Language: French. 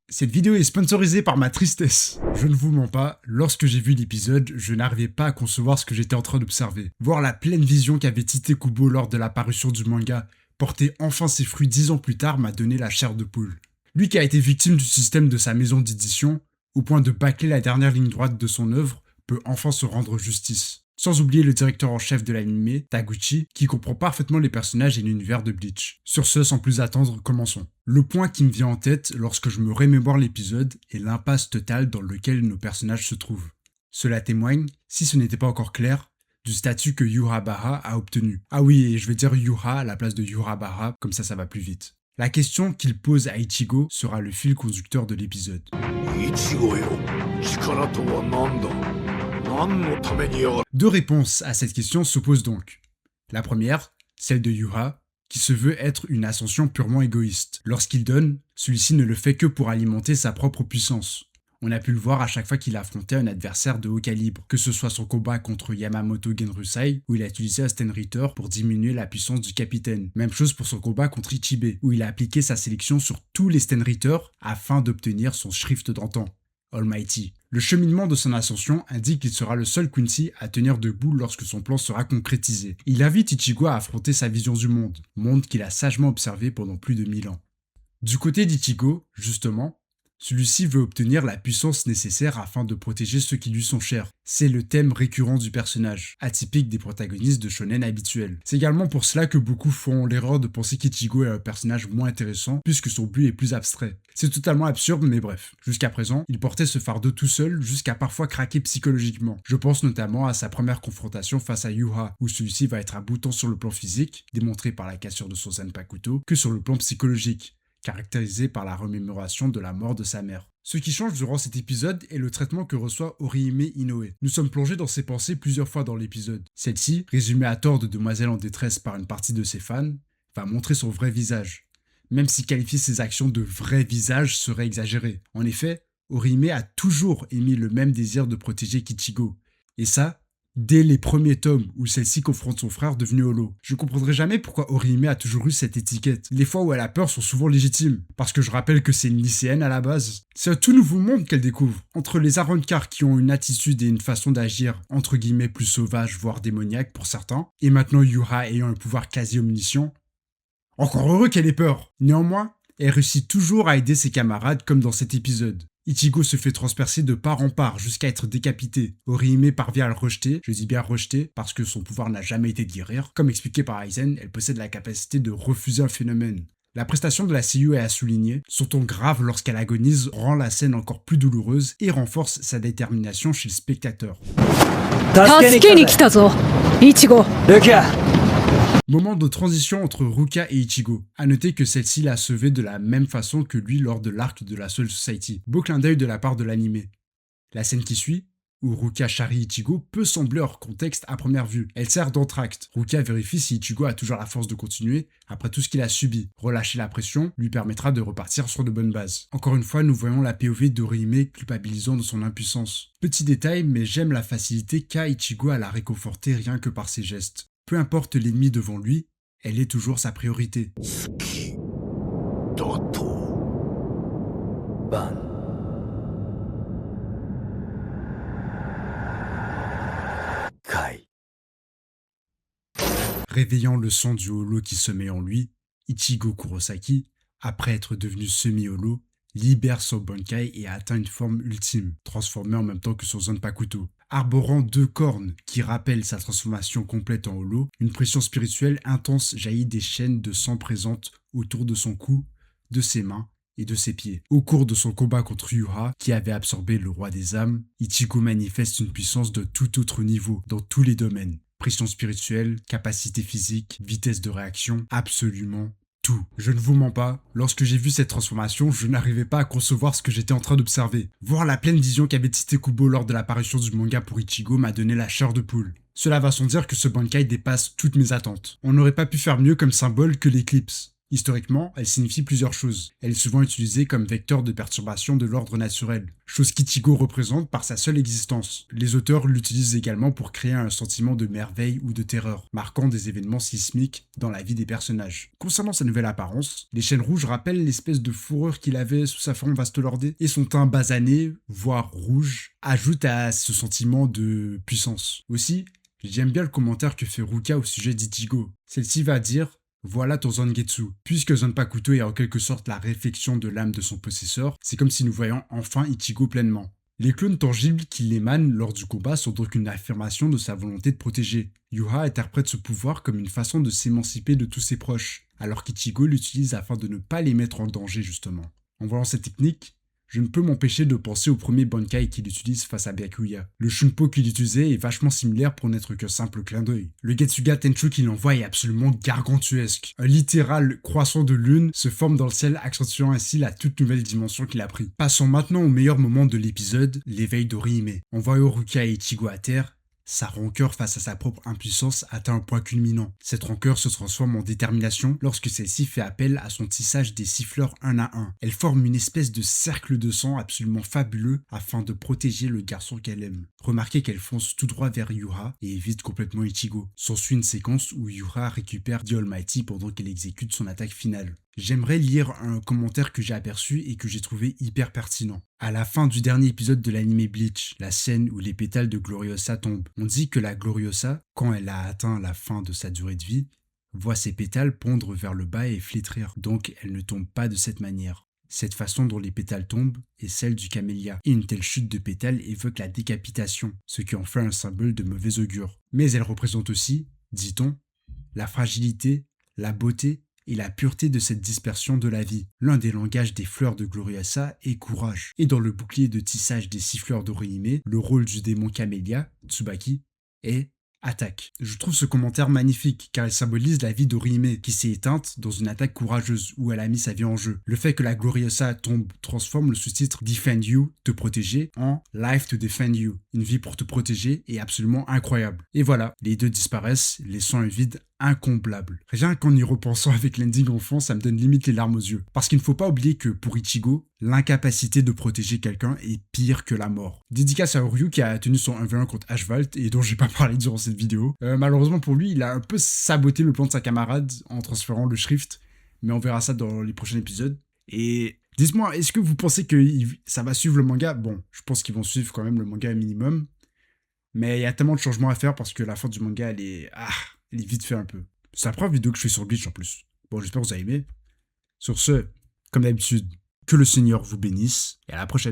Cette vidéo est sponsorisée par ma tristesse. Je ne vous mens pas, lorsque j'ai vu l'épisode, je n'arrivais pas à concevoir ce que j'étais en train d'observer. Voir la pleine vision qu'avait Tite Kubo lors de la parution du manga porter enfin ses fruits 10 ans plus tard m'a donné la chair de poule. Lui qui a été victime du système de sa maison d'édition, au point de bâcler la dernière ligne droite de son œuvre, peut enfin se rendre justice. Sans oublier le directeur en chef de l'anime, Taguchi, qui comprend parfaitement les personnages et l'univers de Bleach. Sur ce, sans plus attendre, commençons. Le point qui me vient en tête lorsque je me remémore l'épisode est l'impasse totale dans lequel nos personnages se trouvent. Cela témoigne, si ce n'était pas encore clair, du statut que Yurabara a obtenu. Ah oui, et je vais dire Yura à la place de Yurabara, comme ça va plus vite. La question qu'il pose à Ichigo sera le fil conducteur de l'épisode. Deux réponses à cette question s'opposent donc. La première, celle de Yura, qui se veut être une ascension purement égoïste. Lorsqu'il donne, celui-ci ne le fait que pour alimenter sa propre puissance. On a pu le voir à chaque fois qu'il affrontait un adversaire de haut calibre, que ce soit son combat contre Yamamoto Genryusai, où il a utilisé un Stenritter pour diminuer la puissance du capitaine. Même chose pour son combat contre Ichibei, où il a appliqué sa sélection sur tous les Stenritter afin d'obtenir son Shrift d'antan. Almighty. Le cheminement de son ascension indique qu'il sera le seul Quincy à tenir debout lorsque son plan sera concrétisé. Il invite Ichigo à affronter sa vision du monde qu'il a sagement observé pendant plus de 1000 ans. Du côté d'Ichigo, justement, celui-ci veut obtenir la puissance nécessaire afin de protéger ceux qui lui sont chers. C'est le thème récurrent du personnage, atypique des protagonistes de shonen habituels. C'est également pour cela que beaucoup font l'erreur de penser qu'Ichigo est un personnage moins intéressant puisque son but est plus abstrait. C'est totalement absurde mais bref. Jusqu'à présent, il portait ce fardeau tout seul jusqu'à parfois craquer psychologiquement. Je pense notamment à sa première confrontation face à Yuha, où celui-ci va être à bout tant sur le plan physique, démontré par la cassure de son Zanpakuto, que sur le plan psychologique, caractérisé par la remémoration de la mort de sa mère. Ce qui change durant cet épisode est le traitement que reçoit Orihime Inoue. Nous sommes plongés dans ses pensées plusieurs fois dans l'épisode. Celle-ci, résumée à tort de demoiselle en détresse par une partie de ses fans, va montrer son vrai visage. Même si qualifier ses actions de vrai visage serait exagéré. En effet, Orihime a toujours émis le même désir de protéger Kichigo. Et ça, dès les premiers tomes où celle-ci confronte son frère devenu holo. Je comprendrai jamais pourquoi Orihime a toujours eu cette étiquette. Les fois où elle a peur sont souvent légitimes, parce que je rappelle que c'est une lycéenne à la base. C'est un tout nouveau monde qu'elle découvre. Entre les Arrancars qui ont une attitude et une façon d'agir entre guillemets plus sauvage, voire démoniaque pour certains, et maintenant Yura ayant un pouvoir quasi omniscient. Encore heureux qu'elle ait peur. Néanmoins, elle réussit toujours à aider ses camarades comme dans cet épisode. Ichigo se fait transpercer de part en part jusqu'à être décapité. Orihime parvient à le rejeter, je dis bien rejeter, parce que son pouvoir n'a jamais été de guérir. Comme expliqué par Aizen, elle possède la capacité de refuser un phénomène. La prestation de la seiyuu est à souligner, son ton grave lorsqu'elle agonise rend la scène encore plus douloureuse et renforce sa détermination chez le spectateur. Moment de transition entre Ruka et Ichigo. A noter que celle-ci l'a sauvé de la même façon que lui lors de l'arc de la Soul Society. Beau clin d'œil de la part de l'anime. La scène qui suit, où Ruka charrie Ichigo, peut sembler hors contexte à première vue. Elle sert d'entracte. Ruka vérifie si Ichigo a toujours la force de continuer après tout ce qu'il a subi. Relâcher la pression lui permettra de repartir sur de bonnes bases. Encore une fois, nous voyons la POV d'Orihime culpabilisant de son impuissance. Petit détail, mais j'aime la facilité qu'a Ichigo à la réconforter rien que par ses gestes. Peu importe l'ennemi devant lui, elle est toujours sa priorité. Réveillant le sang du holo qui sommeille en lui, Ichigo Kurosaki, après être devenu semi-holo, libère son Bankai et atteint une forme ultime, transformée en même temps que son Zanpakuto. Arborant deux cornes qui rappellent sa transformation complète en holo, une pression spirituelle intense jaillit des chaînes de sang présentes autour de son cou, de ses mains et de ses pieds. Au cours de son combat contre Yuha, qui avait absorbé le roi des âmes, Ichigo manifeste une puissance de tout autre niveau, dans tous les domaines. Pression spirituelle, capacité physique, vitesse de réaction, absolument tout. Je ne vous mens pas, lorsque j'ai vu cette transformation, je n'arrivais pas à concevoir ce que j'étais en train d'observer. Voir la pleine vision qu'avait Tite Kubo lors de l'apparition du manga pour Ichigo m'a donné la chair de poule. Cela va sans dire que ce Bankai dépasse toutes mes attentes. On n'aurait pas pu faire mieux comme symbole que l'éclipse. Historiquement, elle signifie plusieurs choses. Elle est souvent utilisée comme vecteur de perturbation de l'ordre naturel, chose qu'Ichigo représente par sa seule existence. Les auteurs l'utilisent également pour créer un sentiment de merveille ou de terreur, marquant des événements sismiques dans la vie des personnages. Concernant sa nouvelle apparence, les chaînes rouges rappellent l'espèce de fourrure qu'il avait sous sa forme vastelordée, et son teint basané, voire rouge, ajoute à ce sentiment de puissance. Aussi, j'aime bien le commentaire que fait Ruka au sujet d'Ichigo. Celle-ci va dire: voilà ton Zangetsu. Puisque Zanpakuto est en quelque sorte la réflexion de l'âme de son possesseur, c'est comme si nous voyions enfin Ichigo pleinement. Les clones tangibles qui l'émanent lors du combat sont donc une affirmation de sa volonté de protéger. Yuha interprète ce pouvoir comme une façon de s'émanciper de tous ses proches, alors qu'Ichigo l'utilise afin de ne pas les mettre en danger justement. En voyant cette technique, je ne peux m'empêcher de penser au premier Bankai qu'il utilise face à Byakuya. Le Shunpo qu'il utilisait est vachement similaire pour n'être qu'un simple clin d'œil. Le Getsuga Tenchu qu'il envoie est absolument gargantuesque. Un littéral croissant de lune se forme dans le ciel, accentuant ainsi la toute nouvelle dimension qu'il a pris. Passons maintenant au meilleur moment de l'épisode, l'éveil d'Orihime. En voyant Ruka et Ichigo à terre, sa rancœur face à sa propre impuissance atteint un point culminant. Cette rancœur se transforme en détermination lorsque celle-ci fait appel à son tissage des siffleurs un à un. Elle forme une espèce de cercle de sang absolument fabuleux afin de protéger le garçon qu'elle aime. Remarquez qu'elle fonce tout droit vers Yura et évite complètement Ichigo. S'ensuit une séquence où Yura récupère The Almighty pendant qu'elle exécute son attaque finale. J'aimerais lire un commentaire que j'ai aperçu et que j'ai trouvé hyper pertinent. À la fin du dernier épisode de l'anime Bleach, la scène où les pétales de Gloriosa tombent, on dit que la Gloriosa, quand elle a atteint la fin de sa durée de vie, voit ses pétales pondre vers le bas et flétrir, donc elle ne tombe pas de cette manière. Cette façon dont les pétales tombent est celle du camélia, et une telle chute de pétales évoque la décapitation, ce qui en fait un symbole de mauvais augure. Mais elle représente aussi, dit-on, la fragilité, la beauté et la pureté de cette dispersion de la vie. L'un des langages des fleurs de Gloriosa est courage. Et dans le bouclier de tissage des siffleurs d'Orihime, le rôle du démon camélia, Tsubaki, est attaque. Je trouve ce commentaire magnifique car il symbolise la vie d'Orihime qui s'est éteinte dans une attaque courageuse où elle a mis sa vie en jeu. Le fait que la Gloriosa tombe transforme le sous-titre Defend You, te protéger, en Life to Defend You, une vie pour te protéger est absolument incroyable. Et voilà, les deux disparaissent, laissant un vide incomblable. Rien qu'en y repensant avec l'ending enfant, ça me donne limite les larmes aux yeux. Parce qu'il ne faut pas oublier que pour Ichigo, l'incapacité de protéger quelqu'un est pire que la mort. Dédicace à Ryu qui a tenu son 1v1 contre Ashvalt et dont j'ai pas parlé durant cette vidéo. Malheureusement pour lui, il a un peu saboté le plan de sa camarade en transférant le Shrift, mais on verra ça dans les prochains épisodes. Et dites-moi, est-ce que vous pensez que ça va suivre le manga? Bon, je pense qu'ils vont suivre quand même le manga minimum, mais il y a tellement de changements à faire parce que la fin du manga, elle est vite fait un peu. C'est la première vidéo que je fais sur Bleach en plus. Bon, j'espère que vous avez aimé. Sur ce, comme d'habitude, que le Seigneur vous bénisse et à la prochaine.